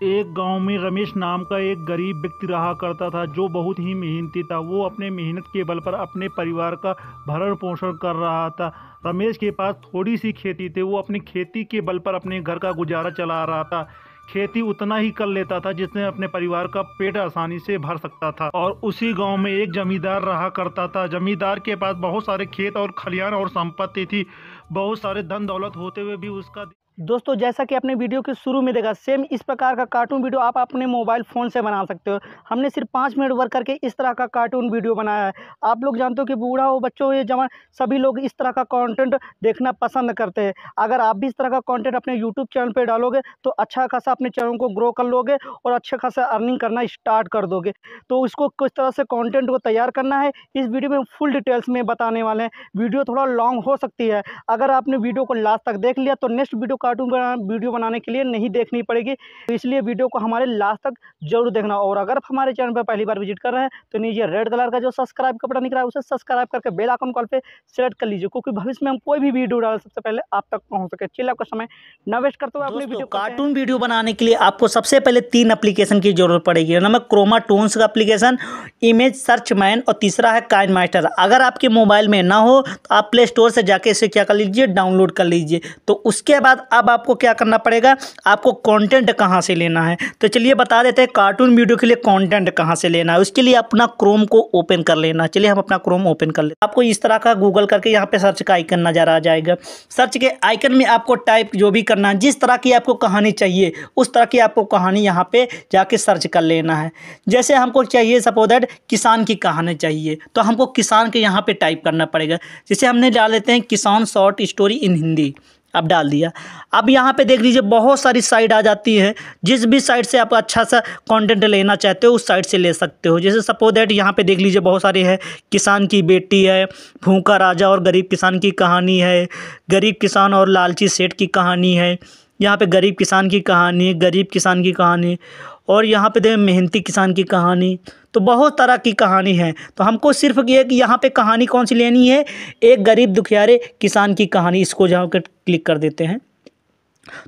एक गांव में रमेश नाम का एक गरीब व्यक्ति रहा करता था जो बहुत ही मेहनती था। वो अपने मेहनत के बल पर अपने परिवार का भरण पोषण कर रहा था। रमेश के पास थोड़ी सी खेती थी। वो अपनी खेती के बल पर अपने घर का गुजारा चला रहा था। खेती उतना ही कर लेता था जिसने अपने परिवार का पेट आसानी से भर सकता था। और उसी गांव में एक जमींदार रहा करता था। जमींदार के पास बहुत सारे खेत और खलियान और संपत्ति थी। बहुत सारे धन दौलत होते हुए भी उसका दोस्तों, जैसा कि आपने वीडियो के शुरू में देखा, सेम इस प्रकार का कार्टून वीडियो आप अपने मोबाइल फ़ोन से बना सकते हो। हमने सिर्फ 5 मिनट वर्क करके इस तरह का कार्टून वीडियो बनाया है। आप लोग जानते हो कि बूढ़ा हो, बच्चों हो, ये जवान, सभी लोग इस तरह का कंटेंट देखना पसंद करते हैं। अगर आप भी इस तरह का कंटेंट अपने यूट्यूब चैनल पे डालोगे तो अच्छा खासा अपने चैनल को ग्रो कर लोगे और अच्छा खासा अर्निंग करना स्टार्ट कर दोगे। तो इसको किस तरह से कंटेंट को तैयार करना है, इस वीडियो में फुल डिटेल्स में बताने वाले हैं। वीडियो थोड़ा लॉन्ग हो सकती है। अगर आपने वीडियो को लास्ट तक देख लिया तो नेक्स्ट वीडियो बनाने के लिए नहीं देखनी पड़ेगी। तो इसलिए वीडियो को हमारे लास्ट तक जरूर देखना। और अगर हमारे चैनल पर पहली बार विजिट कर रहे हैं तो नीचे रेड कलर का जो सब्सक्राइब का बटन दिख रहा है उसे सब्सक्राइब करके बेल आइकन कॉल पे सेलेक्ट कर लीजिए, क्योंकि भविष्य में हम कोई भी वीडियो डाल सबसे पहले आप तक पहुंच सके। चलिए, आपका समय न वेस्ट करते हुए अपने वीडियो कार्टून वीडियो बनाने के लिए आपको सबसे पहले 3 एप्लीकेशन की जरूरत पड़ेगी। नंबर क्रोमा टून्स का एप्लीकेशन, इमेज सर्च मैन और तीसरा है काइन मास्टर। अगर आपके मोबाइल में ना हो तो आप प्ले स्टोर से जाके इसे क्या कर लीजिए, डाउनलोड कर लीजिए। तो उसके बाद अब आपको क्या करना पड़ेगा, आपको कंटेंट कहाँ से लेना है। तो चलिए बता देते हैं कार्टून वीडियो के लिए कंटेंट कहाँ से लेना है। उसके लिए अपना क्रोम को ओपन कर लेना। चलिए हम अपना क्रोम ओपन कर लेते हैं। आपको इस तरह का गूगल करके यहाँ पे सर्च का आइकन नजर आ जाएगा। सर्च के आइकन में आपको टाइप जो भी करना है, जिस तरह की आपको कहानी चाहिए उस तरह की आपको कहानी यहाँ पे जाके सर्च कर लेना है। जैसे हमको चाहिए सपोज दैट किसान की कहानी चाहिए तो हमको किसान के यहाँ पे टाइप करना पड़ेगा। जैसे हमने डाल लेते हैं किसान शॉर्ट स्टोरी इन हिंदी, अब डाल दिया। अब यहाँ पे देख लीजिए बहुत सारी साइट आ जाती है। जिस भी साइट से आप अच्छा सा कंटेंट लेना चाहते हो उस साइट से ले सकते हो। जैसे सपोज दैट यहाँ पे देख लीजिए बहुत सारे है। किसान की बेटी है, भूखा राजा और गरीब किसान की कहानी है, गरीब किसान और लालची सेठ की कहानी है, यहाँ पे गरीब किसान की कहानी, गरीब किसान की कहानी, और यहाँ पे देखें मेहनती किसान की कहानी। तो बहुत तरह की कहानी है। तो हमको सिर्फ ये कि यहाँ पे कहानी कौन सी लेनी है, एक गरीब दुखियारे किसान की कहानी, इसको जहाँ पे क्लिक कर देते हैं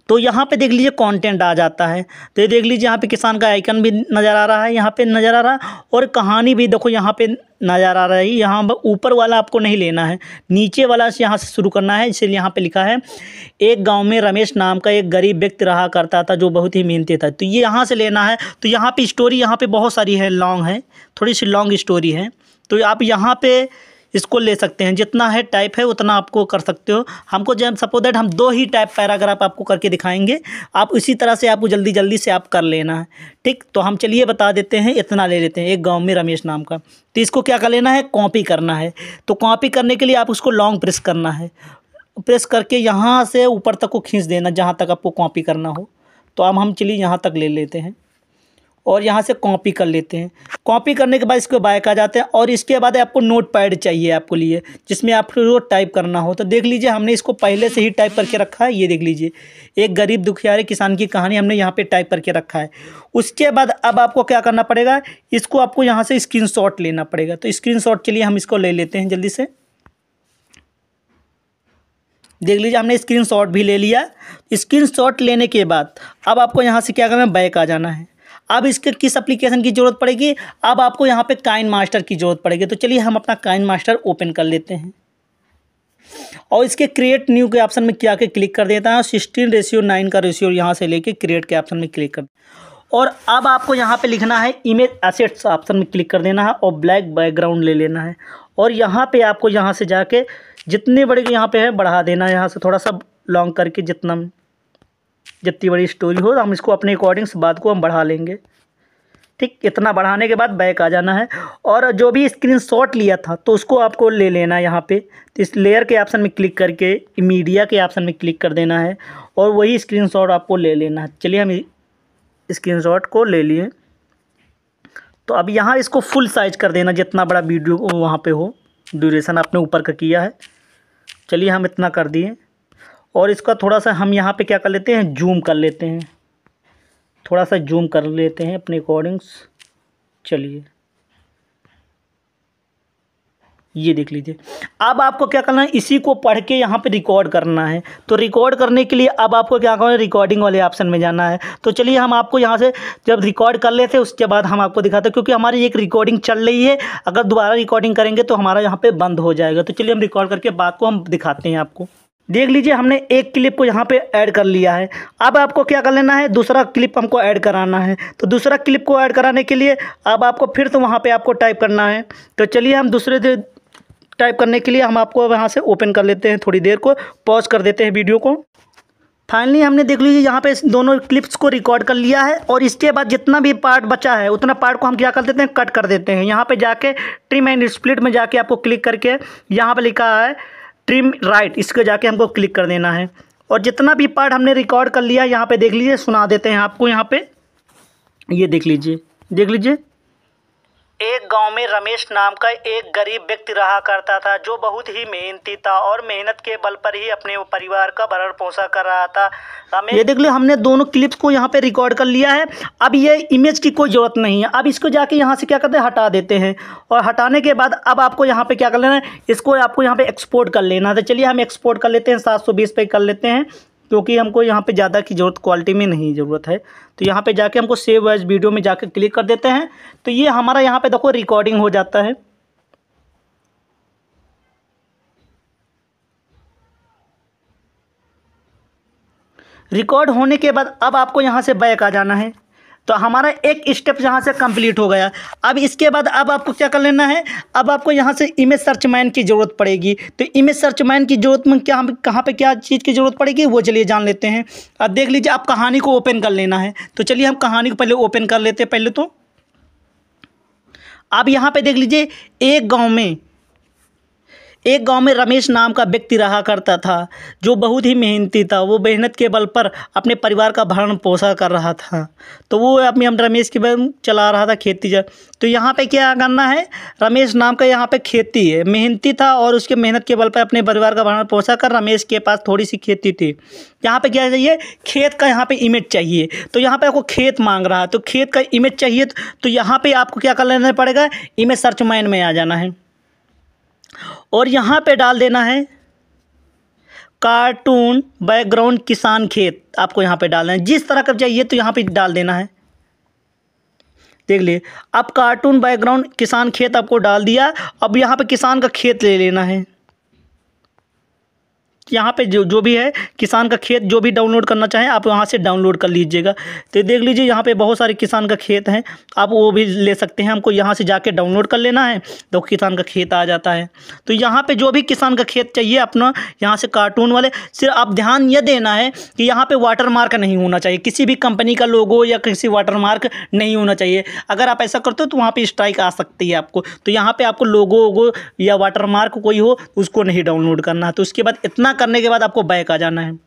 तो यहाँ पे देख लीजिए कंटेंट आ जाता है। तो ये देख लीजिए यहाँ पे किसान का आइकन भी नज़र आ रहा है, यहाँ पे नज़र आ रहा है, और कहानी भी देखो यहाँ पे नज़र आ रही है। यहाँ ऊपर वाला आपको नहीं लेना है, नीचे वाला से यहाँ से शुरू करना है। इसलिए यहाँ पे लिखा है एक गांव में रमेश नाम का एक गरीब व्यक्ति रहा करता था जो बहुत ही मेहनती था। तो ये यहाँ से लेना है। तो यहाँ पे स्टोरी यहाँ पे बहुत सारी है, लॉन्ग है, थोड़ी सी लॉन्ग स्टोरी है। तो आप यहाँ पे इसको ले सकते हैं, जितना है टाइप है उतना आपको कर सकते हो। हमको जब सपोज दैट हम 2 ही टाइप पैराग्राफ आपको करके दिखाएंगे, आप इसी तरह से आपको जल्दी जल्दी से आप कर लेना है। ठीक, तो हम चलिए बता देते हैं, इतना ले लेते हैं एक गांव में रमेश नाम का। तो इसको क्या कर लेना है, कॉपी करना है। तो कॉपी करने के लिए आप उसको लॉन्ग प्रेस करना है, प्रेस करके यहाँ से ऊपर तक को खींच देना जहाँ तक आपको कॉपी करना हो। तो अब हम चलिए यहाँ तक ले लेते हैं और यहाँ से कॉपी कर लेते हैं। कॉपी करने के बाद इसको बैक आ जाते हैं और इसके बाद आपको नोट पैड चाहिए आपको लिए, जिसमें आपको टाइप करना हो। तो देख लीजिए हमने इसको पहले से ही टाइप करके रखा है। ये देख लीजिए एक गरीब दुखियारे किसान की कहानी हमने यहाँ पे टाइप करके रखा है। उसके बाद अब आपको क्या करना पड़ेगा, इसको आपको यहाँ से स्क्रीनशॉट लेना पड़ेगा। तो स्क्रीनशॉट के लिए हम इसको ले लेते हैं जल्दी से। देख लीजिए हमने स्क्रीनशॉट भी ले लिया। स्क्रीनशॉट लेने के बाद अब आपको यहाँ से क्या करना है, बैक आ जाना है। अब इसके किस एप्लीकेशन की ज़रूरत पड़ेगी, अब आपको यहाँ पे काइन मास्टर की ज़रूरत पड़ेगी। तो चलिए हम अपना काइन मास्टर ओपन कर लेते हैं और इसके क्रिएट न्यू के ऑप्शन में क्या के क्लिक कर देता है। 16:9 का रेशियो यहाँ से लेके क्रिएट के ऑप्शन में क्लिक कर, और अब आपको यहाँ पे लिखना है इमेज एसेट्स ऑप्शन में क्लिक कर देना है और ब्लैक बैकग्राउंड ले लेना है। और यहाँ पे आपको यहाँ से जाके जितने बड़े यहाँ पे है बढ़ा देना है, यहाँ से थोड़ा सा लॉन्ग करके जितनी बड़ी स्टोरी हो हम इसको अपने अकॉर्डिंग्स बात को हम बढ़ा लेंगे। ठीक, इतना बढ़ाने के बाद बैक आ जाना है और जो भी स्क्रीनशॉट लिया था तो उसको आपको ले लेना है यहाँ पे। तो इस लेयर के ऑप्शन में क्लिक करके मीडिया के ऑप्शन में क्लिक कर देना है और वही स्क्रीनशॉट आपको ले लेना है। चलिए हम स्क्रीनशॉट को ले लिए। तो अब यहाँ इसको फुल साइज कर देना, जितना बड़ा वीडियो वहाँ पे हो, ड्यूरेशन आपने ऊपर का किया है। चलिए हम इतना कर दिए और इसका थोड़ा सा हम यहाँ पे क्या कर लेते हैं, जूम कर लेते हैं, थोड़ा सा जूम कर लेते हैं अपने अकॉर्डिंग्स। चलिए ये देख लीजिए। अब आपको क्या करना है, इसी को पढ़ के यहाँ पे रिकॉर्ड करना है। तो रिकॉर्ड करने के लिए अब आपको क्या करना है, रिकॉर्डिंग वाले ऑप्शन में जाना है। तो चलिए हम आपको यहाँ से जब रिकॉर्ड कर लेते हैं उसके बाद हम आपको दिखाते हैं, क्योंकि हमारी एक रिकॉर्डिंग चल रही है, अगर दोबारा रिकॉर्डिंग करेंगे तो हमारा यहाँ पे बंद हो जाएगा। तो चलिए हम रिकॉर्ड करके बात को हम दिखाते हैं आपको। देख लीजिए हमने एक क्लिप को यहाँ पे ऐड कर लिया है। अब आपको क्या कर लेना है, दूसरा क्लिप हमको ऐड कराना है। तो दूसरा क्लिप को ऐड कराने के लिए अब आपको फिर से वहाँ पे आपको टाइप करना है। तो चलिए हम दूसरे टाइप करने के लिए हम आपको यहाँ से ओपन कर लेते हैं, थोड़ी देर को पॉज कर देते हैं वीडियो को। फाइनली हमने देख लीजिए यहाँ पे दोनों क्लिप्स को रिकॉर्ड कर लिया है, और इसके बाद जितना भी पार्ट बचा है उतना पार्ट को हम क्या कर देते हैं, कट कर देते हैं। यहाँ पे जाके ट्रिम एंड स्प्लिट में जाके आपको क्लिक करके यहाँ पे लिखा है ट्रिम राइट, इसको जाके हमको क्लिक कर देना है। और जितना भी पार्ट हमने रिकॉर्ड कर लिया यहाँ पे देख लीजिए, सुना देते हैं आपको। यहाँ पे ये देख लीजिए। एक गांव में रमेश नाम का एक गरीब व्यक्ति रहा करता था, जो बहुत ही मेहनती था और मेहनत के बल पर ही अपने परिवार का भरण पोषण कर रहा था। रमेश, ये देख लो हमने दोनों क्लिप्स को यहाँ पे रिकॉर्ड कर लिया है। अब ये इमेज की कोई ज़रूरत नहीं है। अब इसको जाके यहाँ से क्या करते हैं, हटा देते हैं। और हटाने के बाद अब आपको यहाँ पर क्या कर लेना है, इसको आपको यहाँ पर एक्सपोर्ट कर लेना है। तो चलिए हम एक्सपोर्ट कर लेते हैं, 720 पे कर लेते हैं, क्योंकि हमको यहाँ पे ज़्यादा की ज़रूरत, क्वालिटी में नहीं ज़रूरत है। तो यहाँ पे जाके हमको सेव एज वीडियो में जाके क्लिक कर देते हैं। तो ये हमारा यहाँ पे देखो रिकॉर्डिंग हो जाता है। रिकॉर्ड होने के बाद अब आपको यहाँ से बैक आ जाना है। तो हमारा एक स्टेप यहाँ से कंप्लीट हो गया। अब इसके बाद अब आपको क्या कर लेना है, अब आपको यहाँ से इमेज सर्च मैन की ज़रूरत पड़ेगी। तो इमेज सर्च मैन की ज़रूरत में क्या, कहाँ पे क्या चीज़ की ज़रूरत पड़ेगी वो चलिए जान लेते हैं। अब देख लीजिए आप कहानी को ओपन कर लेना है। तो चलिए हम कहानी को पहले ओपन कर लेते हैं पहले तो। अब यहाँ पे देख लीजिए एक गांव में रमेश नाम का व्यक्ति रहा करता था, जो बहुत ही मेहनती था। वो मेहनत के बल पर अपने परिवार का भरण पोषण कर रहा था। तो वो अपने हम रमेश के बल चला रहा था खेती। तो यहाँ पे क्या करना है, रमेश नाम का यहाँ पे खेती है, मेहनती था और उसके मेहनत के बल पर अपने परिवार का भरण पोषण कर। रमेश के पास थोड़ी सी खेती थी। यहाँ पे क्या चाहिए, खेत का यहाँ पे इमेज चाहिए। तो यहाँ पे आपको खेत मांग रहा है, तो खेत का इमेज चाहिए। तो यहाँ पे आपको क्या कर लेना पड़ेगा, इमेज सर्च मैन में आ जाना है और यहाँ पे डाल देना है कार्टून बैकग्राउंड किसान खेत। आपको यहाँ पे डालना है, जिस तरह का चाहिए तो यहाँ पे डाल देना है। देख लिए अब कार्टून बैकग्राउंड किसान खेत आपको डाल दिया। अब यहाँ पे किसान का खेत ले लेना है। यहाँ पे जो भी है किसान का खेत, जो भी डाउनलोड करना चाहें आप वहाँ से डाउनलोड कर लीजिएगा। तो देख लीजिए यहाँ पे बहुत सारे किसान का खेत हैं, आप वो भी ले सकते हैं। हमको यहाँ से जाके डाउनलोड कर लेना है तो किसान का खेत आ जाता है। तो यहाँ पे जो भी किसान का खेत चाहिए अपना, यहाँ से कार्टून वाले, सिर्फ आप ध्यान ये देना है कि यहाँ पे वाटर मार्क नहीं होना चाहिए, किसी भी कंपनी का लोगो या किसी वाटर मार्क नहीं होना चाहिए। अगर आप ऐसा करते हो तो वहाँ पर स्ट्राइक आ सकती है आपको। तो यहाँ पर आपको लोगो वोगो या वाटर मार्क कोई हो उसको नहीं डाउनलोड करना है। तो उसके बाद इतना करने के बाद आपको बैक आ जाना है।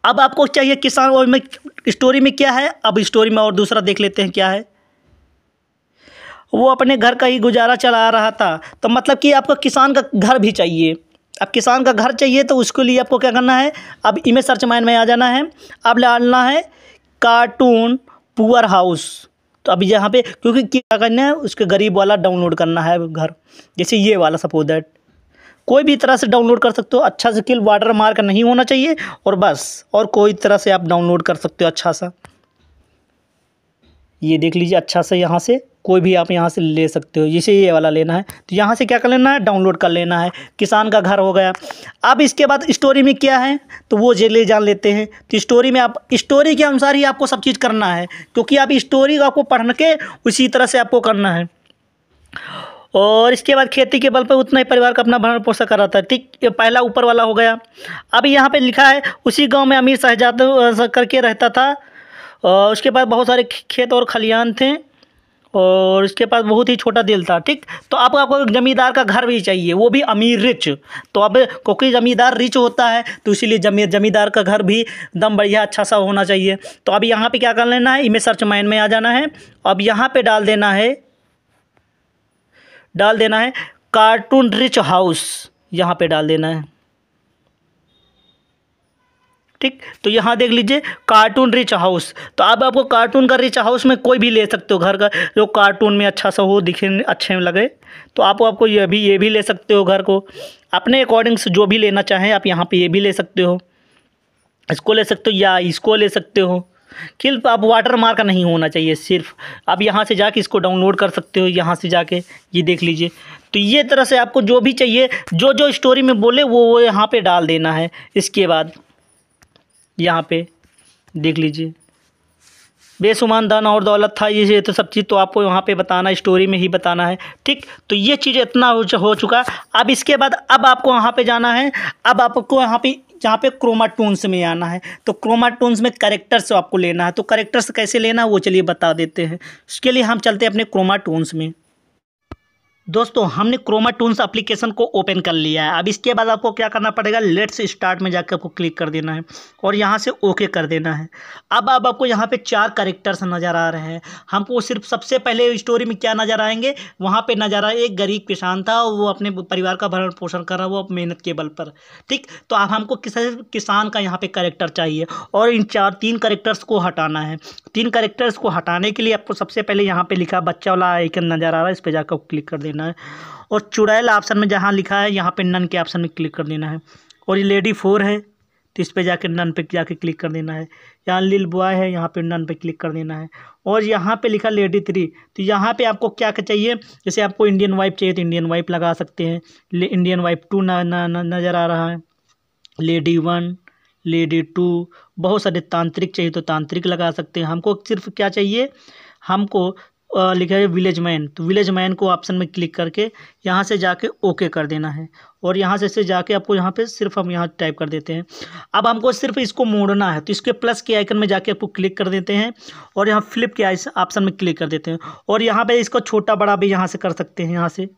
अब आपको चाहिए किसान, और में स्टोरी में क्या है, अब स्टोरी में और दूसरा देख लेते हैं क्या है। वो अपने घर का ही गुजारा चला रहा था। तो मतलब कि आपको किसान का घर भी चाहिए। अब किसान का घर चाहिए तो उसके लिए आपको क्या करना है, अब इमेज सर्च मैन में आ जाना है। अब डालना है कार्टून पुअर हाउस। तो अभी यहाँ पे क्योंकि क्या करना है, उसके गरीब वाला डाउनलोड करना है घर, जैसे ये वाला सपोज दैट कोई भी तरह से डाउनलोड कर सकते हो। अच्छा से किल वाटर मार्क नहीं होना चाहिए और बस, और कोई तरह से आप डाउनलोड कर सकते हो अच्छा सा। ये देख लीजिए अच्छा से, यहाँ से कोई भी आप यहाँ से ले सकते हो। जैसे ये वाला लेना है तो यहाँ से क्या कर लेना है, डाउनलोड कर लेना है। किसान का घर हो गया। अब इसके बाद स्टोरी में क्या है तो वो ले जान लेते हैं। तो स्टोरी में आप स्टोरी के अनुसार ही आपको सब चीज़ करना है, क्योंकि आप स्टोरी को आपको पढ़ के उसी तरह से आपको करना है। और इसके बाद खेती के बल पर उतना ही परिवार का अपना भरण पोषण कर रहा था। ठीक, ये पहला ऊपर वाला हो गया। अब यहाँ पे लिखा है उसी गांव में अमीर शहजादा करके रहता था। और उसके पास बहुत सारे खेत और खलिहान थे और उसके पास बहुत ही छोटा दिल था। ठीक, तो अब आपको जमींदार का घर भी चाहिए, वो भी अमीर रिच। तो अब क्योंकि जमींदार रिच होता है तो इसीलिए जमींदार का घर भी एकदम बढ़िया अच्छा सा होना चाहिए। तो अब यहाँ पे क्या कर लेना है, इमेज सर्च मैन में आ जाना है। अब यहाँ पे डाल देना है कार्टून रिच हाउस। यहाँ पे डाल देना है। ठीक। तो यहाँ देख लीजिए कार्टून रिच हाउस, तो अब आपको कार्टून का रिच हाउस में कोई भी ले सकते हो, घर का जो कार्टून में अच्छा सा हो, दिखे अच्छे में लगे, तो आपको ये भी ले सकते हो। घर को अपने अकॉर्डिंग से जो भी लेना चाहें आप यहाँ पे ये भी ले सकते हो, इसको ले सकते हो या इसको ले सकते हो। सिर्फ आप वाटर मार्क नहीं होना चाहिए, सिर्फ आप यहाँ से जाके इसको डाउनलोड कर सकते हो, यहाँ से जाके ये देख लीजिए। तो ये तरह से आपको जो भी चाहिए, जो जो स्टोरी में बोले वो यहाँ पे डाल देना है। इसके बाद यहाँ पे देख लीजिए बेशुमार धन और दौलत था, ये तो सब चीज़ तो आपको यहाँ पे बताना, स्टोरी में ही बताना है। ठीक, तो ये चीज़ इतना हो चुका। अब इसके बाद अब आपको यहाँ पे जाना है, अब आपको यहाँ पे जहाँ पे क्रोमा टून्स में आना है, तो क्रोमा टून्स में कैरेक्टर्स आपको लेना है। तो कैरेक्टर्स कैसे लेना है वो चलिए बता देते हैं। उसके लिए हम चलते हैं अपने क्रोमा टून्स में। दोस्तों हमने क्रोमा टून्स एप्लीकेशन को ओपन कर लिया है। अब इसके बाद आपको क्या करना पड़ेगा, लेट्स स्टार्ट में जाकर आपको क्लिक कर देना है और यहाँ से ओके कर देना है। अब आपको यहाँ पे 4 कैरेक्टर्स नज़र आ रहे हैं। हमको सिर्फ सबसे पहले स्टोरी में क्या नज़र आएंगे, वहाँ पे नज़र आए एक गरीब किसान था, वो अपने परिवार का भरण पोषण कर रहा है, वो मेहनत के बल पर। ठीक, तो अब हमको किसान का यहाँ पे कैरेक्टर चाहिए और इन 3 कैरेक्टर्स को हटाना है। 3 कैरेक्टर्स को हटाने के लिए आपको सबसे पहले यहाँ पे लिखा बच्चा वाला आइकन नज़र आ रहा है, इस पर जाकर क्लिक कर देना है और चुड़ैल ऑप्शन में जहाँ लिखा है यहाँ पे नन के ऑप्शन में क्लिक कर देना है। और ये लेडी 4 है तो इस पे जाके नन पे जाके क्लिक कर देना है। यहाँ लिल बॉय है, यहाँ पे नन पे क्लिक कर देना है। और यहाँ पे लिखा लेडी 3, तो यहाँ पे आपको क्या चाहिए, जैसे आपको इंडियन वाइफ चाहिए तो इंडियन वाइफ लगा सकते हैं। इंडियन वाइफ 2 नज़र आ रहा है, लेडी 1, लेडी 2, बहुत सारे तांत्रिक चाहिए तो तांत्रिक लगा सकते हैं। हमको सिर्फ क्या चाहिए, हमको लिखा है विलेज मैन, तो विलेज मैन को ऑप्शन में क्लिक करके यहाँ से जाके ओके कर देना है। और यहाँ से जाके आपको यहाँ पे सिर्फ हम यहाँ टाइप कर देते हैं। अब हमको सिर्फ इसको मोड़ना है, तो इसके प्लस के आइकन में जाके आपको क्लिक कर देते हैं और यहाँ फ्लिप के ऑप्शन में क्लिक कर देते हैं। और यहाँ पे इसको छोटा बड़ा भी यहाँ से कर सकते हैं। यहाँ से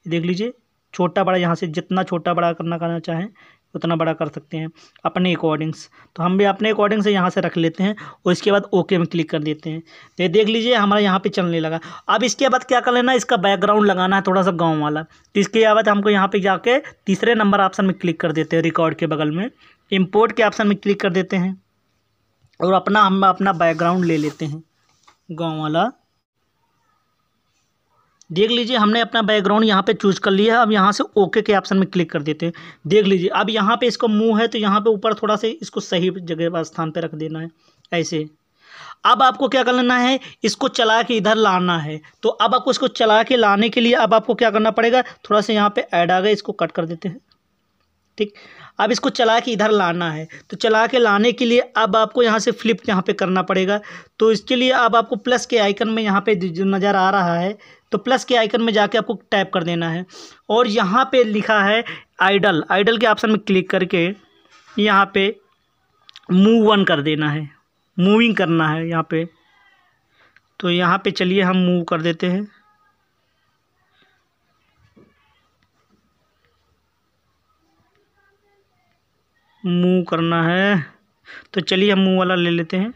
देख लीजिए छोटा बड़ा, यहाँ से जितना छोटा बड़ा करना चाहें उतना बड़ा कर सकते हैं अपने अकॉर्डिंग्स। तो हम भी अपने अकॉर्डिंग से यहाँ से रख लेते हैं और इसके बाद ओके में क्लिक कर देते हैं। तो देख लीजिए हमारा यहाँ पे चलने लगा। अब इसके बाद क्या कर लेना, इसका बैकग्राउंड लगाना है थोड़ा सा गांव वाला। तो इसके बाद हमको यहाँ पे जाके तीसरे नंबर ऑप्शन में क्लिक कर देते हैं, रिकॉर्ड के बगल में इम्पोर्ट के ऑप्शन में क्लिक कर देते हैं और हम अपना बैकग्राउंड ले लेते हैं गाँव वाला। देख लीजिए हमने अपना बैकग्राउंड यहाँ पे चूज कर लिया है। अब यहाँ से ओके के ऑप्शन में क्लिक कर देते हैं। देख लीजिए अब यहाँ पे इसका मुंह है तो यहाँ पे ऊपर थोड़ा सा इसको सही जगह पर स्थान पे रख देना है ऐसे। अब आपको क्या करना है, इसको चला के इधर लाना है। तो अब आपको इसको चला के लाने के लिए अब आपको क्या करना पड़ेगा, थोड़ा सा यहाँ पे ऐड आ गया, इसको कट कर देते हैं। ठीक, अब इसको चला के इधर लाना है। तो चला के लाने के लिए अब आपको यहाँ से फ्लिप यहाँ पे करना पड़ेगा। तो इसके लिए अब आपको प्लस के आइकन में यहाँ पे जो नज़र आ रहा है, तो प्लस के आइकन में जाके आपको टाइप कर देना है और यहाँ पे लिखा है आइडल, आइडल के ऑप्शन में क्लिक करके यहाँ पे मूव 1 कर देना है, मूविंग करना है यहाँ पे। तो यहाँ पे चलिए हम मूव कर देते हैं। मूव करना है तो चलिए हम मूव वाला ले लेते हैं।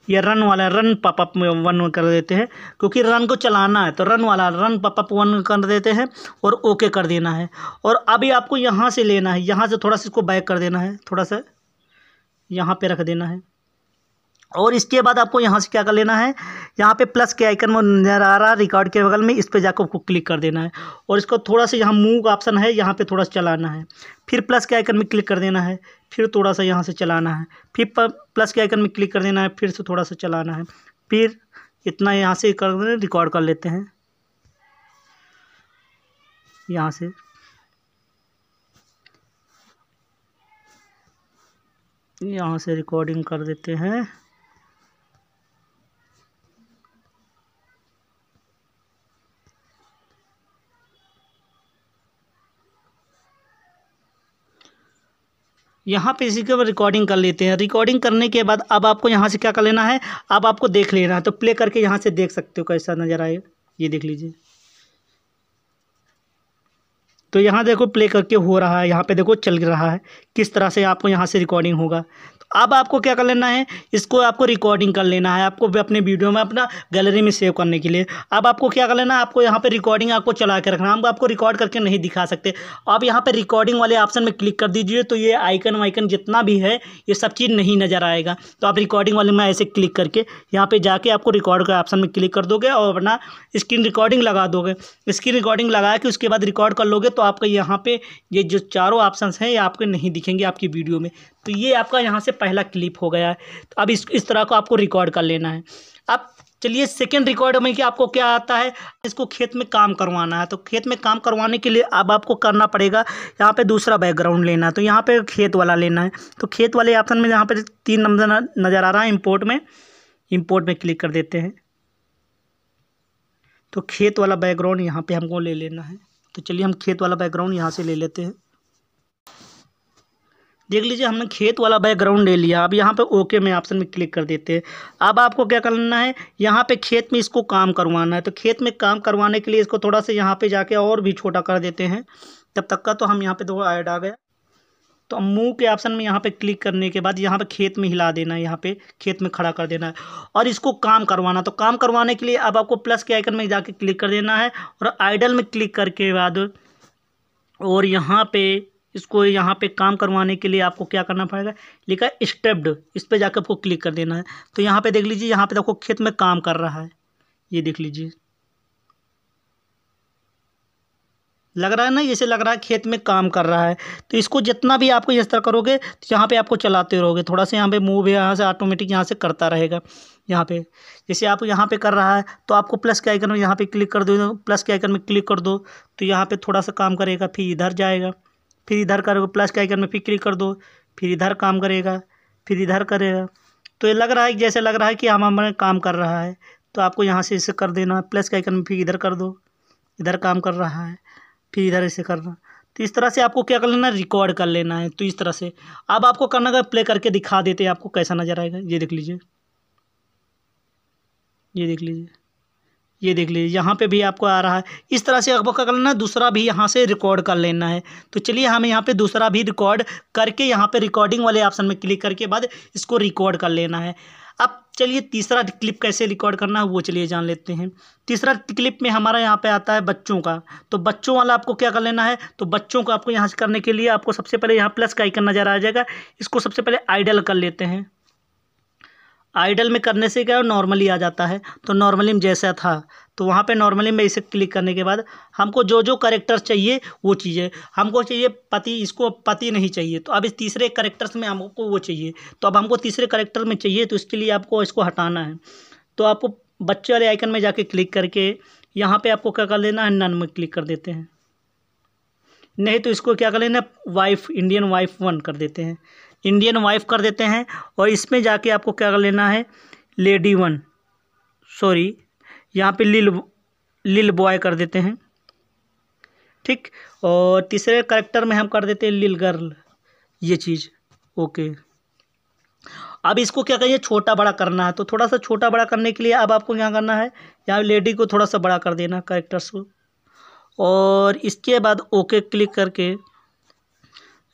ये रन वाला, रन पॉपअप 1 कर देते हैं क्योंकि रन को चलाना है। तो रन वाला रन पॉपअप 1 कर देते हैं और ओके कर देना है। और अभी आपको यहाँ से लेना है, यहाँ से थोड़ा सा इसको बैक कर देना है, थोड़ा सा यहाँ पे रख देना है। और इसके बाद आपको यहाँ से क्या कर लेना है, यहाँ पे प्लस के आइकन में नज़र आ रहा है रिकॉर्ड के बगल में, इस पे जाकर आपको क्लिक कर देना है और इसको थोड़ा सा यहाँ मूव का ऑप्शन है, यहाँ पे थोड़ा सा चलाना है। फिर प्लस के आइकन में क्लिक कर देना है, फिर थोड़ा सा यहाँ से चलाना है, फिर प्लस के आइकन में क्लिक कर देना है, फिर से थोड़ा सा चलाना है। फिर इतना यहाँ से कर देना, रिकॉर्ड कर लेते हैं यहाँ से। यहाँ से रिकॉर्डिंग कर देते हैं। यहाँ पे इसी के ऊपर रिकॉर्डिंग कर लेते हैं। रिकॉर्डिंग करने के बाद अब आपको यहाँ से क्या कर लेना है, अब आपको देख लेना है। तो प्ले करके यहाँ से देख सकते हो कैसा नज़र आएगा, ये देख लीजिए। तो यहाँ देखो प्ले करके हो रहा है, यहाँ पे देखो चल रहा है किस तरह से आपको यहाँ से रिकॉर्डिंग होगा। तो अब आपको क्या कर लेना है, इसको आपको रिकॉर्डिंग कर लेना है, आपको अपने वीडियो में अपना गैलरी में सेव करने के लिए। अब आपको क्या कर लेना है, आपको यहाँ पे रिकॉर्डिंग आपको चला के रखना, हम आपको रिकॉर्ड करके नहीं दिखा सकते। आप यहाँ पे रिकॉर्डिंग वाले ऑप्शन में क्लिक कर दीजिए, तो ये आइकन वाइकन जितना भी है ये सब चीज़ नहीं नज़र आएगा। तो आप रिकॉर्डिंग वाले में ऐसे क्लिक करके यहाँ पर जाके आपको रिकॉर्ड का ऑप्शन में क्लिक कर दोगे और अपना स्क्रीन रिकॉर्डिंग लगा दोगे। स्क्रीन रिकॉर्डिंग लगा के उसके बाद रिकॉर्ड कर लोगे, तो आपका यहाँ पे ये जो चारों ऑप्शंस हैं ये आपके नहीं दिखेंगे आपकी वीडियो में। तो ये आपका यहाँ से पहला क्लिप हो गया है। तो अब इस तरह को आपको रिकॉर्ड कर लेना है। अब चलिए सेकंड रिकॉर्ड में कि आपको क्या आता है, इसको खेत में काम करवाना है। तो खेत में काम करवाने के लिए अब आपको करना पड़ेगा, यहाँ पे दूसरा बैकग्राउंड लेना है। तो यहाँ पे खेत वाला लेना है। तो खेत वाले ऑप्शन में यहाँ पे 3 नंबर नज़र आ रहा है, इम्पोर्ट में क्लिक कर देते हैं। तो खेत वाला बैकग्राउंड यहाँ पे हमको ले लेना है। तो चलिए हम खेत वाला बैकग्राउंड यहाँ से ले लेते हैं। देख लीजिए हमने खेत वाला बैकग्राउंड ले लिया। अब यहाँ पे ओके में ऑप्शन में क्लिक कर देते हैं। अब आपको क्या करना है, यहाँ पे खेत में इसको काम करवाना है। तो खेत में काम करवाने के लिए इसको थोड़ा सा यहाँ पे जाके और भी छोटा कर देते हैं। तब तक का तो हम यहाँ पे 2 ऐड आ गया। तो मूव के ऑप्शन में यहाँ पे क्लिक करने के बाद यहाँ पे खेत में हिला देना है, यहाँ पे खेत में खड़ा कर देना है और इसको काम करवाना। तो काम करवाने के लिए अब आपको प्लस के आइकन में जाके क्लिक कर देना है और आइडल में क्लिक करके बाद और यहाँ पे इसको यहाँ पे काम करवाने के लिए आपको क्या करना पड़ेगा, लिखा है स्टेप्ड, इस पर जाकर आपको क्लिक कर देना है। तो यहाँ पे देख लीजिए, यहाँ पे देखो खेत में काम कर रहा है, ये देख लीजिए, लग रहा है ना, जैसे लग रहा है खेत में काम कर रहा है। तो इसको जितना भी आपको इस तरह करोगे तो यहाँ पे आपको चलाते रहोगे, थोड़ा सा यहाँ पे मूव है, यहाँ से ऑटोमेटिक यहाँ से करता रहेगा। यहाँ पे जैसे आप यहाँ पे कर रहा है तो आपको प्लस के आइकन में यहाँ पे क्लिक कर दो, प्लस के आइकन में क्लिक कर दो तो यहाँ पे थोड़ा सा काम करेगा, फिर इधर जाएगा, फिर इधर करोगे, प्लस के आइकन में फिर क्लिक कर दो, फिर इधर काम करेगा, फिर इधर करेगा। तो ये लग रहा है जैसे लग रहा है कि हमारे काम कर रहा है। तो आपको यहाँ से इसे कर देना है, प्लस के आइकन में फिर इधर कर दो, इधर काम कर रहा है, फिर इधर ऐसे करना। तो इस तरह से आपको क्या कर लेना है, रिकॉर्ड कर लेना है। तो इस तरह से अब आपको करना है, प्ले करके दिखा देते हैं आपको कैसा नज़र आएगा। ये देख लीजिए, ये देख लीजिए, ये देख लीजिए, यहाँ पे भी आपको आ रहा है। इस तरह से आपको क्या करना है, दूसरा भी यहाँ से रिकॉर्ड कर लेना है। तो चलिए हमें यहाँ पे दूसरा भी रिकॉर्ड करके यहाँ पे रिकॉर्डिंग वाले ऑप्शन में क्लिक करके बाद इसको रिकॉर्ड कर लेना है। अब चलिए तीसरा क्लिप कैसे रिकॉर्ड करना है वो चलिए जान लेते हैं। तीसरा क्लिप में हमारा यहाँ पे आता है बच्चों का। तो बच्चों वाला आपको क्या कर लेना है, तो बच्चों को आपको यहाँ से करने के लिए आपको सबसे पहले यहाँ प्लस का आइकन नज़र आ जाएगा, इसको सबसे पहले आइडल कर लेते हैं। आइडल में करने से क्या नॉर्मली आ जाता है। तो नॉर्मली में जैसा था तो वहाँ पे नॉर्मली में इसे क्लिक करने के बाद हमको जो जो कैरेक्टर चाहिए वो चीज़ें हमको चाहिए। पति, इसको पति नहीं चाहिए, तो अब इस तीसरे कैरेक्टर्स में हमको वो चाहिए। तो अब हमको तीसरे कैरेक्टर में चाहिए, तो इसके लिए आपको इसको हटाना है। तो आपको बच्चे वाले आइकन में जाके क्लिक करके यहाँ पे आपको क्या कर लेना है, नन में क्लिक कर देते हैं। नहीं तो इसको क्या कर लेना, वाइफ, इंडियन वाइफ 1 कर देते हैं, इंडियन वाइफ कर देते हैं। और इसमें जाके आपको क्या कर लेना है, लेडी 1, सॉरी यहाँ पे लिल बॉय कर देते हैं, ठीक। और तीसरे कैरेक्टर में हम कर देते हैं लिल गर्ल, ये चीज़ ओके। अब इसको क्या करिए, छोटा बड़ा करना है। तो थोड़ा सा छोटा बड़ा करने के लिए अब आपको क्या करना है, यहाँ लेडी को थोड़ा सा बड़ा कर देना कैरेक्टर्स को, और इसके बाद ओके क्लिक करके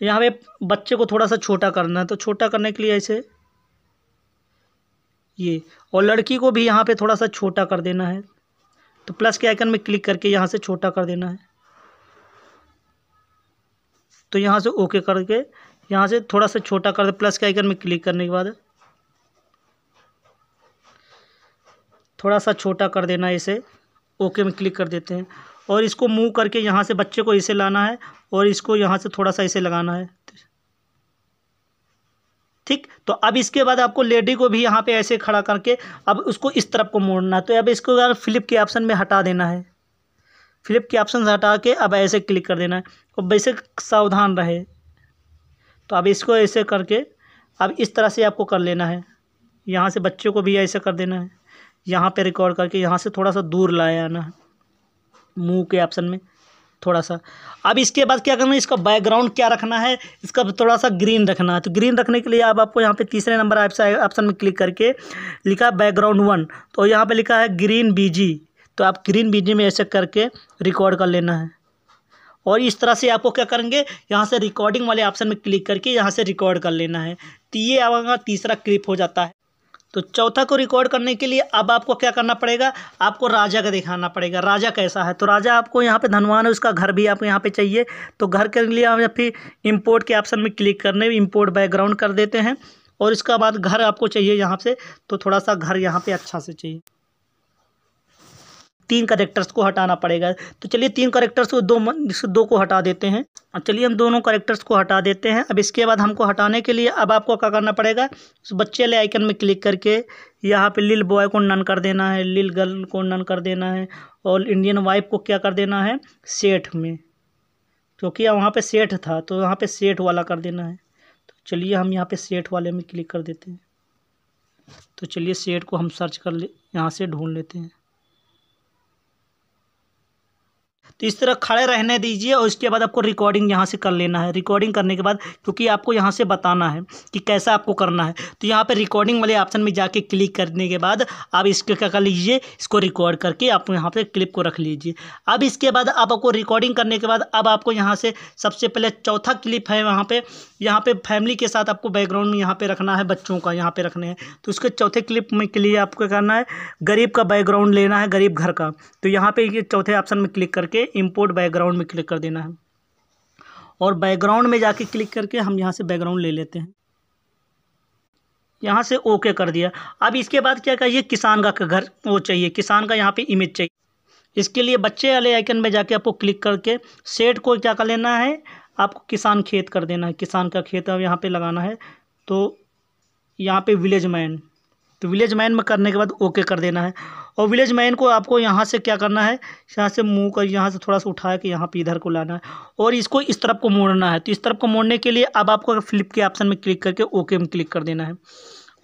यहाँ पे बच्चे को थोड़ा सा छोटा करना है। तो छोटा करने के लिए ऐसे ये, और लड़की को भी यहाँ पे थोड़ा सा छोटा कर देना है। तो प्लस के आइकन में क्लिक करके यहाँ से छोटा कर देना है। तो यहाँ से ओके करके यहाँ से थोड़ा सा छोटा कर दे, प्लस के आइकन में क्लिक करने के बाद थोड़ा सा छोटा कर देना है, इसे ओके में क्लिक कर देते हैं। और इसको मूव करके यहाँ से बच्चे को इसे लाना है और इसको यहाँ से थोड़ा सा इसे लगाना है, ठीक। तो अब इसके बाद आपको लेडी को भी यहाँ पे ऐसे खड़ा करके अब उसको इस तरफ को मोड़ना है। तो अब इसको यार फ्लिप के ऑप्शन में हटा देना है, फ्लिप के ऑप्शन से हटा के अब ऐसे क्लिक कर देना है। और वैसे सावधान रहे। तो अब इसको ऐसे करके अब इस तरह से आपको कर लेना है। यहाँ से बच्चे को भी ऐसे कर देना है, यहाँ पे रिकॉर्ड करके यहाँ से थोड़ा सा दूर लाया आना है, मूव के ऑप्शन में थोड़ा सा। अब इसके बाद क्या करना है, इसका बैकग्राउंड क्या रखना है, इसका थोड़ा सा ग्रीन रखना है। तो ग्रीन रखने के लिए अब आपको यहाँ पे तीसरे नंबर ऑप्शन में क्लिक करके लिखा है बैकग्राउंड 1, तो यहाँ पे लिखा है ग्रीन बीजी। तो आप ग्रीन बीजी में ऐसे करके रिकॉर्ड कर लेना है। और इस तरह से आपको क्या करेंगे, यहाँ से रिकॉर्डिंग वाले ऑप्शन में क्लिक करके यहाँ से रिकॉर्ड कर लेना है। तो ये आपका तीसरा क्लिप हो जाता है। तो चौथा को रिकॉर्ड करने के लिए अब आपको क्या करना पड़ेगा, आपको राजा का दिखाना पड़ेगा। राजा कैसा है, तो राजा आपको यहाँ पे धनवान है, उसका घर भी आपको यहाँ पे चाहिए। तो घर के लिए आप फिर इंपोर्ट के ऑप्शन में क्लिक करने, इंपोर्ट बैकग्राउंड कर देते हैं। और इसका बाद घर आपको चाहिए यहाँ से, तो थोड़ा सा घर यहाँ पे अच्छा से चाहिए। 3 कैरेक्टर्स को हटाना पड़ेगा। तो चलिए 3 कैरेक्टर्स को दो को हटा देते हैं। अब चलिए हम दोनों कैरेक्टर्स को हटा देते हैं। अब इसके बाद हमको हटाने के लिए अब आपको क्या करना पड़ेगा, उस बच्चे वाले आइकन में क्लिक करके यहाँ पे लिल बॉय को नन कर देना है, लिल गर्ल को नन कर देना है, और इंडियन वाइफ को क्या कर देना है, सेठ में, क्योंकि वहाँ पे सेठ था तो यहाँ पे सेठ वाला कर देना है। तो चलिए हम यहाँ पे सेठ वाले में क्लिक कर देते हैं। तो चलिए सेठ को हम सर्च कर ले, यहाँ से ढूंढ लेते हैं। तो इस तरह खड़े रहने दीजिए और इसके बाद आपको रिकॉर्डिंग यहाँ से कर लेना है। रिकॉर्डिंग करने के बाद क्योंकि आपको यहाँ से बताना है कि कैसा आपको करना है, तो यहाँ पे रिकॉर्डिंग वाले ऑप्शन में जाके क्लिक करने के बाद आप इसको क्या कर लीजिए, इसको रिकॉर्ड करके आप यहाँ पे क्लिप को रख लीजिए। अब इसके बाद आपको रिकॉर्डिंग करने के बाद अब आपको यहाँ से सबसे पहले चौथा क्लिप है, यहाँ पे फैमिली के साथ आपको बैकग्राउंड में यहाँ पे रखना है, बच्चों का यहाँ पे रखने हैं। तो उसके चौथे क्लिप में के लिए आपको क्या करना है, गरीब का बैकग्राउंड लेना है, गरीब घर का। तो यहाँ पे ये चौथे ऑप्शन में क्लिक करके इंपोर्ट बैकग्राउंड में क्लिक कर देना है, और बैकग्राउंड में जाके क्लिक करके हम यहाँ से बैकग्राउंड ले लेते हैं। यहाँ से ओके कर दिया। अब इसके बाद क्या कहिए, किसान का घर वो चाहिए, किसान का यहाँ पे इमेज चाहिए। इसके लिए बच्चे वाले आइकन में जाके आपको क्लिक करके सेट को क्या कर लेना है, आपको किसान खेत कर देना है। किसान का खेत अब यहाँ पे लगाना है। तो यहाँ पे विलेज मैन, तो विलेज मैन में करने के बाद ओके कर देना है। और विलेज मैन को आपको यहाँ से क्या करना है, यहाँ से मुँह कर यहाँ से थोड़ा सा उठा के यहाँ पे इधर को लाना है और इसको इस तरफ को मोड़ना है। तो इस तरफ को मोड़ने के लिए अब आपको फ्लिप के ऑप्शन में क्लिक करके ओके में क्लिक कर देना है।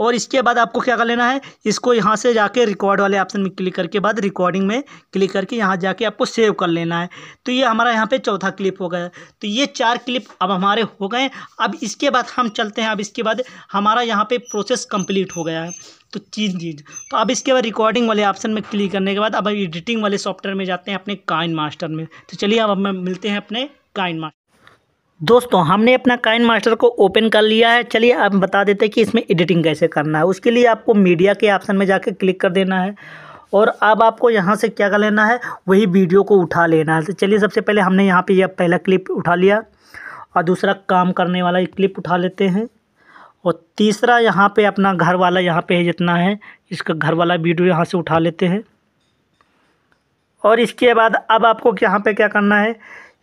और इसके बाद आपको क्या कर लेना है, इसको यहाँ से जाके रिकॉर्ड वाले ऑप्शन में क्लिक करके बाद रिकॉर्डिंग में क्लिक करके यहाँ जाके आपको सेव कर लेना है। तो ये हमारा यहाँ पे चौथा क्लिप हो गया। तो ये 4 क्लिप अब हमारे हो गए। अब इसके बाद हम चलते हैं, अब इसके बाद हमारा यहाँ पे प्रोसेस कंप्लीट हो गया है। तो तो अब इसके बाद रिकॉर्डिंग वाले ऑप्शन में क्लिक करने के बाद अब एडिटिंग वाले सॉफ्टवेयर में जाते हैं अपने काइन मास्टर में। तो चलिए अब मिलते हैं अपने काइन मास्टर। दोस्तों हमने अपना काइन मास्टर को ओपन कर लिया है। चलिए अब बता देते हैं कि इसमें एडिटिंग कैसे करना है। उसके लिए आपको मीडिया के ऑप्शन में जाके क्लिक कर देना है, और अब आपको यहाँ से क्या कर लेना है, वही वीडियो को उठा लेना है। तो चलिए सबसे पहले हमने यहाँ पे यह पहला क्लिप उठा लिया, और दूसरा काम करने वाला क्लिप उठा लेते हैं, और तीसरा यहाँ पे अपना घर वाला यहाँ पे जितना है इसका घर वाला वीडियो यहाँ से उठा लेते हैं। और इसके बाद अब आपको यहाँ पे क्या करना है,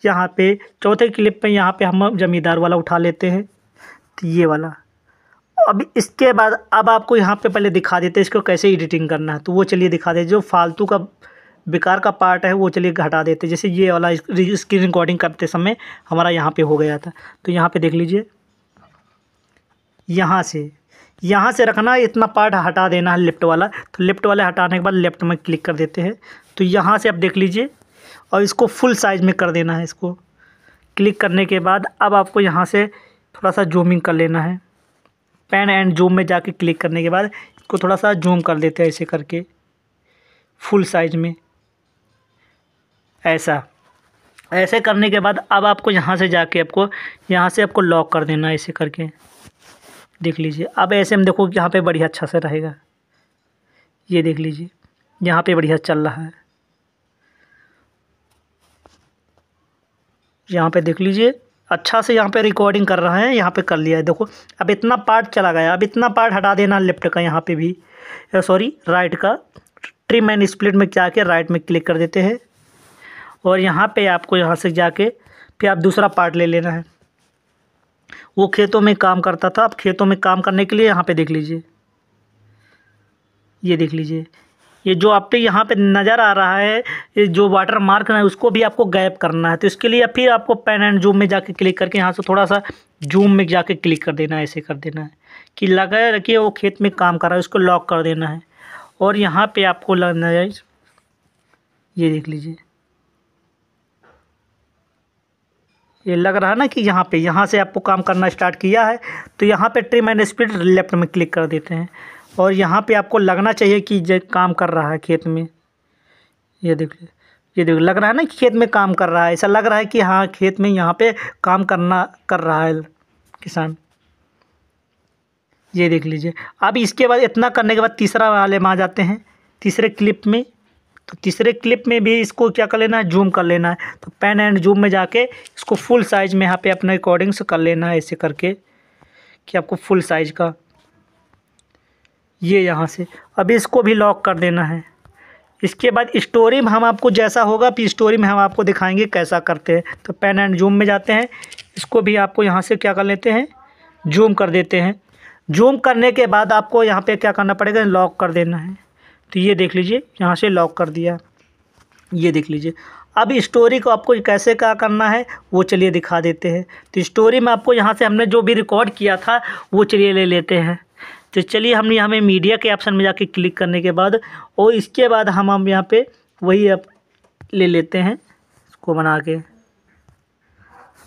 यहाँ पे चौथे क्लिप पे यहाँ पे हम जमींदार वाला उठा लेते हैं, तो ये वाला। अब इसके बाद अब आपको यहाँ पे पहले दिखा देते हैं इसको कैसे एडिटिंग करना है। तो वो चलिए दिखा दे, जो फालतू का बेकार का पार्ट है वो चलिए हटा देते हैं। जैसे ये वाला स्क्रीन रिकॉर्डिंग करते समय हमारा यहाँ पे हो गया था, तो यहाँ पे देख लीजिए, यहाँ से रखना, इतना पार्ट हटा देना है लेफ्ट वाला। तो लेफ्ट वाला हटाने के बाद लेफ्ट में क्लिक कर देते हैं। तो यहाँ से आप देख लीजिए, और इसको फुल साइज़ में कर देना है। इसको क्लिक करने के बाद अब आपको यहाँ से थोड़ा सा जूमिंग कर लेना है। पैन एंड जूम में जाके क्लिक करने के बाद इसको थोड़ा सा जूम कर देते हैं ऐसे करके फुल साइज़ में। ऐसे करने के बाद अब आपको यहाँ से जाके आपको लॉक कर देना है ऐसे करके। देख लीजिए अब ऐसे में देखो यहाँ पे बढ़िया अच्छा से रहेगा। ये देख लीजिए यहाँ पे बढ़िया चल रहा है। यहाँ पे देख लीजिए अच्छा से यहाँ पे रिकॉर्डिंग कर रहा है, यहाँ पे कर लिया है। देखो अब इतना पार्ट चला गया, अब इतना पार्ट हटा देना लेफ्ट का, यहाँ पे भी सॉरी राइट का। ट्रिम एंड स्प्लिट में जाके राइट में क्लिक कर देते हैं, और यहाँ पे आपको यहाँ से जाके फिर आप दूसरा पार्ट ले लेना है। वो खेतों में काम करता था, अब खेतों में काम करने के लिए यहाँ पे देख लीजिए, ये देख लीजिए, ये जो आप पे यहाँ पे नज़र आ रहा है, ये जो वाटर मार्क है उसको भी आपको गायब करना है। तो इसके लिए फिर आपको पैन एंड जूम में जाके क्लिक करके यहाँ से थोड़ा सा जूम में जाके क्लिक कर देना है, ऐसे कर देना है कि लगा रखिए वो खेत में काम कर रहा है, उसको लॉक कर देना है। और यहाँ पे आपको लगना है, ये देख लीजिए, ये लग रहा है ना कि यहाँ से आपको काम करना स्टार्ट किया है। तो यहाँ पे ट्रिम एंड स्प्लिट लेफ्ट में क्लिक कर देते हैं, और यहाँ पे आपको लगना चाहिए कि जो काम कर रहा है खेत में, ये देख लीजिए। ये देखो लग रहा है ना कि खेत में काम कर रहा है, ऐसा लग रहा है कि हाँ खेत में यहाँ पे काम कर रहा है किसान। ये देख लीजिए। अब इसके बाद इतना करने के बाद तीसरा वाले में आ जाते हैं, तीसरे क्लिप में। तो तीसरे क्लिप में भी इसको क्या कर लेना है, जूम कर लेना है। तो पेन एंड जूम में जाके इसको फुल साइज़ में यहाँ पे अपने अकॉर्डिंग से कर लेना है, ऐसे करके कि आपको फुल साइज़ का ये यहाँ से। अभी इसको भी लॉक कर देना है। इसके बाद स्टोरी में हम आपको जैसा होगा फिर स्टोरी में हम आपको दिखाएंगे कैसा करते हैं। तो पेन एंड जूम में जाते हैं, इसको भी आपको यहाँ से क्या कर लेते हैं, जूम कर देते हैं। जूम करने के बाद आपको यहाँ पे क्या करना पड़ेगा, लॉक कर देना है। तो ये देख लीजिए यहाँ से लॉक कर दिया, ये देख लीजिए। अब स्टोरी को आपको कैसे क्या करना है वो चलिए दिखा देते हैं। तो स्टोरी में आपको यहाँ से हमने जो भी रिकॉर्ड किया था वो चलिए ले लेते हैं। तो चलिए हम यहाँ में मीडिया के ऑप्शन में जाके क्लिक करने के बाद और इसके बाद हम यहाँ पे वही अब ले लेते हैं इसको बना के।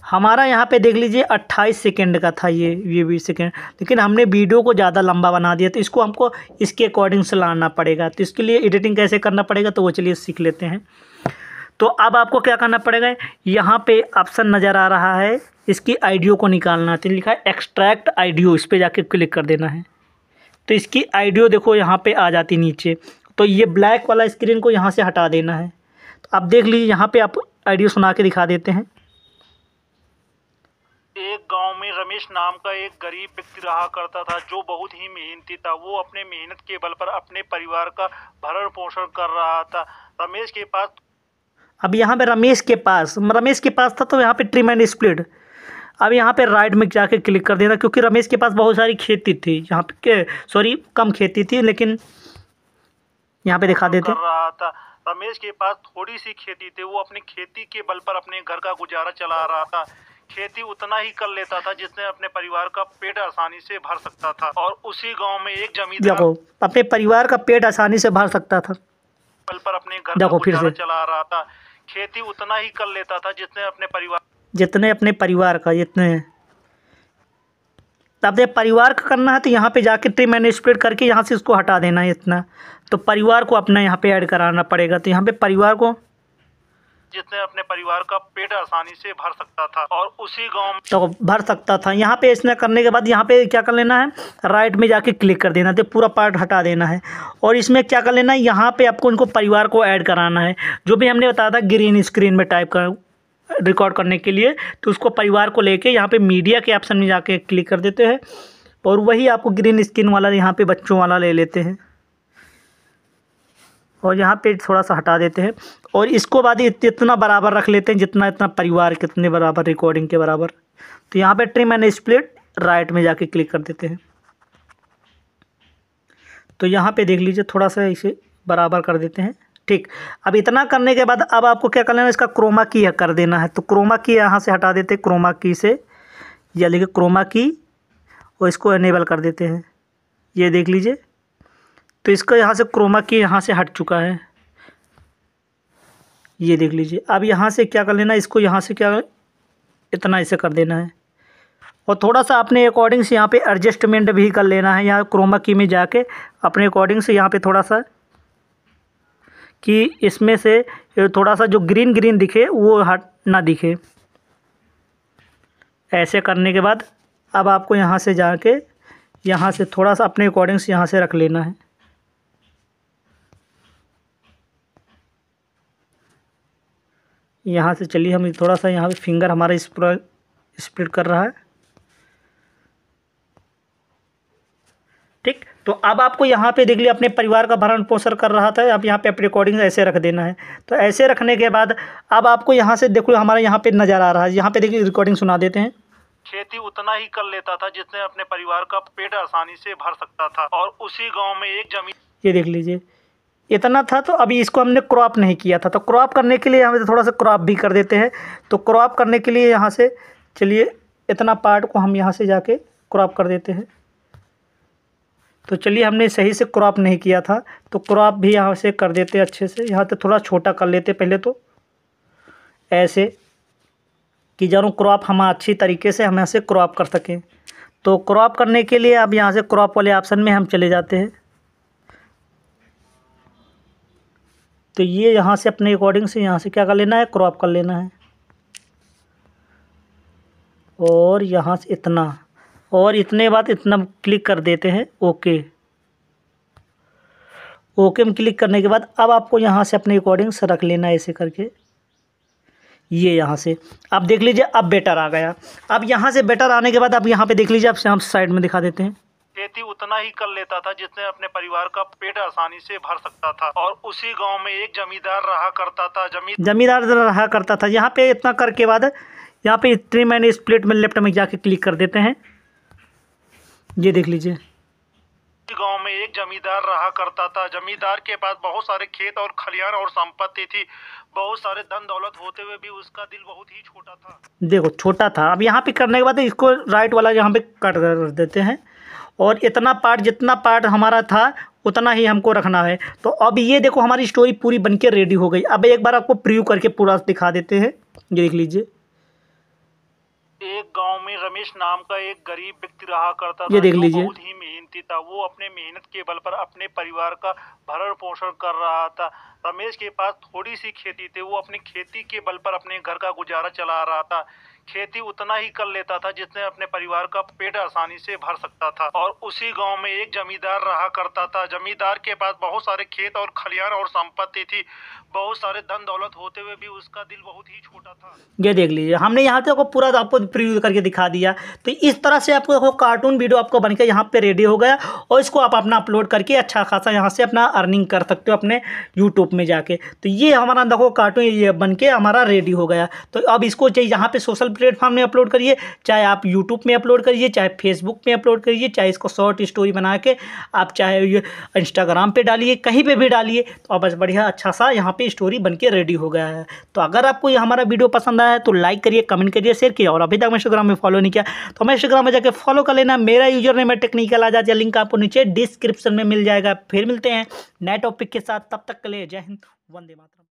हमारा यहाँ पे देख लीजिए 28 सेकंड का था ये 20 सेकंड, लेकिन हमने वीडियो को ज़्यादा लंबा बना दिया। तो इसको हमको इसके अकॉर्डिंग से लाना पड़ेगा। तो इसके लिए एडिटिंग कैसे करना पड़ेगा तो वो चलिए सीख लेते हैं। तो अब आपको क्या करना पड़ेगा, यहाँ पे ऑप्शन नज़र आ रहा है इसकी ऑडियो को निकालना। तो लिखा है एक्सट्रैक्ट ऑडियो, इस पर जाके क्लिक कर देना है। तो इसकी ऑडियो देखो यहाँ पे आ जाती नीचे। तो ये ब्लैक वाला स्क्रीन को यहाँ से हटा देना है। तो आप देख लीजिए यहाँ पे आप ऑडियो सुना के दिखा देते हैं। एक गांव में रमेश नाम का एक गरीब व्यक्ति रहा करता था जो बहुत ही मेहनती था। वो अपने मेहनत के बल पर अपने परिवार का भरण पोषण कर रहा था। रमेश के पास अब यहाँ पे रमेश के पास था तो यहाँ पे ट्रिम एंड स्प्लिट। अब यहाँ पे राइट में जाके क्लिक कर देना, क्योंकि रमेश के पास बहुत सारी खेती थी यहाँ पे, सॉरी कम खेती थी, लेकिन यहाँ पे दिखा देते। कर रहा था। रमेश के पास थोड़ी सी खेती थी। वो अपनी खेती के बल पर अपने घर का गुजारा चला रहा था। खेती उतना ही कर लेता था जिसने अपने परिवार का पेट आसानी से भर सकता था। और उसी गांव में एक जमींदार देखो अपने परिवार का पेट आसानी से भर सकता था, बल पर अपने घर का गुजारा चला रहा था। खेती उतना ही कर लेता था जितने अपने परिवार का अपने परिवार का करना है। तो यहाँ पे जाके ट्रिम एंड स्प्लिट करके यहाँ से इसको हटा देना है इतना। तो परिवार को अपना यहाँ पे ऐड कराना पड़ेगा। तो यहाँ पे परिवार को जितने अपने परिवार का पेट आसानी से भर सकता था और उसी गांव में तो भर सकता था। यहाँ पे इसने करने के बाद यहाँ पे क्या कर लेना है, राइट में जाके क्लिक कर देना। तो पूरा पार्ट हटा देना है और इसमें क्या कर लेना है, यहाँ पे आपको इनको परिवार को ऐड कराना है। जो भी हमने बताया था ग्रीन स्क्रीन में टाइप कर रिकॉर्ड करने के लिए, तो उसको परिवार को लेके यहाँ पे मीडिया के ऑप्शन में जाके क्लिक कर देते हैं और वही आपको ग्रीन स्क्रीन वाला यहाँ पे बच्चों वाला ले लेते हैं और यहाँ पे थोड़ा सा हटा देते हैं और इसको बाद इतना बराबर रख लेते हैं जितना इतना परिवार कितने बराबर रिकॉर्डिंग के बराबर। तो यहाँ पे ट्रिम एंड स्प्लिट राइट में जाके क्लिक कर देते हैं। तो यहाँ पे देख लीजिए थोड़ा सा इसे बराबर कर देते हैं। ठीक, अब इतना करने के बाद अब आपको क्या करना है, इसका क्रोमा की कर देना है। तो क्रोमा की यहाँ से हटा देते हैं, क्रोमा की से या लिखे क्रोमा की और इसको इनेबल कर देते हैं। ये देख लीजिए तो इसका यहाँ से क्रोमा की यहाँ से हट चुका है। ये देख लीजिए। अब यहाँ से क्या कर लेना, इसको यहाँ से क्या इतना ऐसे कर देना है और थोड़ा सा अपने अकॉर्डिंग से यहाँ पे एडजस्टमेंट भी कर लेना है। यहाँ क्रोमा की में जाके अपने अकॉर्डिंग से यहाँ पे थोड़ा सा कि इसमें से थोड़ा सा जो ग्रीन दिखे वो हट ना दिखे। ऐसे करने के बाद अब आपको यहाँ से जाके यहाँ से थोड़ा सा अपने अकॉर्डिंग से यहाँ से रख लेना है। यहाँ से चलिए हम थोड़ा सा यहाँ पे फिंगर हमारा इस पूरा स्प्लिट कर रहा है। ठीक, तो अब आपको यहाँ पे देख लिया अपने परिवार का भरण पोषण कर रहा था। अब यहाँ पे अपने रिकॉर्डिंग ऐसे रख देना है। तो ऐसे रखने के बाद अब आपको यहाँ से देखो हमारा यहाँ पे नज़र आ रहा है। यहाँ पे देखिए रिकॉर्डिंग सुना देते हैं। खेती उतना ही कर लेता था जितने अपने परिवार का पेट आसानी से भर सकता था और उसी गाँव में एक जमीन, ये देख लीजिए इतना था। तो अभी इसको हमने क्रॉप नहीं किया था, तो क्रॉप करने के लिए यहाँ पे थोड़ा सा क्रॉप भी कर देते हैं। तो क्रॉप करने के लिए यहाँ से चलिए इतना पार्ट को हम यहाँ से जाके क्रॉप कर देते हैं। तो चलिए हमने सही से क्रॉप नहीं किया था तो क्रॉप भी यहाँ से कर देते अच्छे से। यहाँ से थोड़ा छोटा कर लेते पहले, तो ऐसे कि जानू क्रॉप हम अच्छी तरीके से हम यहाँ से क्रॉप कर सकें। तो क्रॉप करने के लिए अब यहाँ से क्रॉप वाले ऑप्शन में हम चले जाते हैं। तो ये यहाँ से अपने अकॉर्डिंग से यहाँ से क्या कर लेना है, क्रॉप कर लेना है, और यहाँ से इतना, और इतने बाद इतना क्लिक कर देते हैं। ओके, ओके में क्लिक करने के बाद अब आपको यहाँ से अपने अकॉर्डिंग से रख लेना है ऐसे करके। ये यहाँ से आप देख लीजिए अब बेटर आ गया। अब यहाँ से बेटर आने के बाद अब यहाँ पे देख लीजिए, आप हम साइड में दिखा देते हैं। खेती उतना ही कर लेता था जितने अपने परिवार का पेट आसानी से भर सकता था, और उसी गांव में एक जमींदार रहा करता था। जमींदार रहा करता था। यहाँ पे इतना करके बाद यहाँ पे ट्रिम एंड स्प्लिट में लेफ्ट में जाके क्लिक कर देते हैं। ये देख लीजिए, गांव में एक जमींदार रहा करता था। जमींदार के पास बहुत सारे खेत और खलियान और संपत्ति थी। बहुत सारे धन दौलत होते हुए भी उसका दिल बहुत ही छोटा था। देखो छोटा था। अब यहाँ पे करने के बाद इसको राइट वाला यहाँ पे कट कर देते हैं, और इतना पार्ट जितना पार्ट हमारा था उतना ही हमको रखना है। तो अब ये देखो हमारी स्टोरी पूरी बनके रेडी हो गई। अब एक बार आपको प्रीव्यू करके पूरा दिखा देते हैं। ये देख लीजिए, एक गांव में रमेश नाम का एक गरीब व्यक्ति रहा करता था। ये देख लीजिए, बहुत ही मेहनती था। वो अपने मेहनत के बल पर अपने परिवार का भरण पोषण कर रहा था। रमेश के पास थोड़ी सी खेती थी। वो अपनी खेती के बल पर अपने घर का गुजारा चला रहा था। खेती उतना ही कर लेता था जितने अपने परिवार का पेट आसानी से भर सकता था, और उसी गांव में एक जमींदार रहा करता था। जमींदार के पास बहुत सारे खेत और खलियान और संपत्ति थी। बहुत सारे धन दौलत होते हुए भी उसका दिल बहुत ही छोटा था। ये देख लीजिए, हमने यहाँ तक आपको पूरा आपको प्रीव्यू करके दिखा दिया। तो इस तरह से आपको देखो कार्टून वीडियो आपको बनकर यहाँ पे रेडी हो गया, और इसको आप अपना अपलोड करके अच्छा खासा यहाँ से अपना अर्निंग कर सकते हो अपने यूट्यूब में जाके। तो ये हमारा देखो कार्टून ये बन के हमारा रेडी हो गया। तो अब इसको चाहे यहाँ पे सोशल प्लेटफॉर्म में अपलोड करिए, चाहे आप यूट्यूब में अपलोड करिए, चाहे फेसबुक में अपलोड करिए, चाहे इसको शॉर्ट स्टोरी बना के आप चाहे ये इंस्टाग्राम पे डालिए, कहीं पे भी डालिए। तो अब बस बढ़िया अच्छा सा यहाँ पे स्टोरी बन के रेडी हो गया है। तो अगर आपको ये हमारा वीडियो पसंद आया तो लाइक करिए, कमेंट करिए, शेयर किया, और अभी तक इंस्टाग्राम में फॉलो नहीं किया तो हमें इंस्टाग्राम में जाकर फॉलो कर लेना। मेरा यूजर नेम है टेक्निकल आजाद, लिंक आपको नीचे डिस्क्रिप्शन में मिल जाएगा। फिर मिलते हैं नए टॉपिक के साथ, तब तक के लिए जय हिंद, वंदे मातरम।